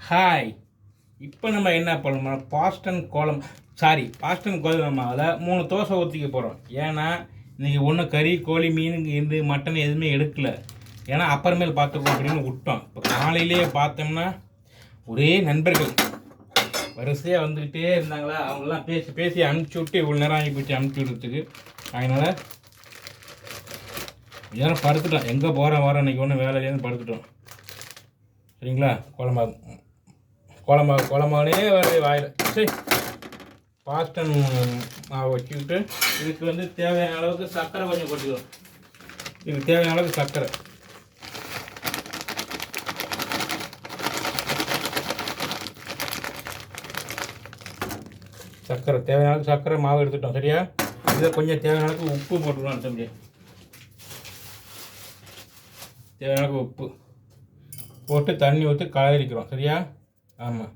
Hi. இப்போ நம்ம என்ன பண்ணோம்னா பாஸ்டன் கோதுமை மாவில் 3 தோசை ஊற்றிக்க போகிறோம். ஏன்னா இன்றைக்கி ஒன்றும் கறி கோழி மீன் இந்த மட்டன் எதுவுமே எடுக்கலை. ஏன்னா அப்புறமேல் பார்த்துக்குவோம் அப்படின்னு விட்டோம். இப்போ காலையிலேயே பார்த்தோம்னா ஒரே நண்பர்கள் வரிசையாக வந்துக்கிட்டே இருந்தாங்களா, அவங்களாம் பேசி பேசி அனுப்பிச்சி விட்டு இவ்வளோ நேரம் ஆகி போச்சு அனுப்பிச்சி விடுறதுக்கு. அதனால் யாரும் படுத்துட்டோம். எங்கே போகிறோம் இன்றைக்கி ஒன்றும் வேலையிலேருந்து படுத்துட்டோம். சரிங்களா? குழம்பானே வருது வாயில். சரி, பாஸ்டன் மாவு வச்சுக்கிட்டு இதுக்கு வந்து தேவையான அளவுக்கு சர்க்கரை கொஞ்சம் கொட்டிக்கிறோம். இதுக்கு தேவையான அளவுக்கு சர்க்கரை தேவையான அளவுக்கு சர்க்கரை மாவு எடுத்துட்டோம். சரியா? இதில் கொஞ்சம் தேவையான அளவுக்கு உப்பு போட்டுக்கலாம். தம்பி, தேவையான அளவுக்கு உப்பு போட்டு தண்ணி ஊற்றி கலரிக்கிறோம். சரியா? ஆமாம்.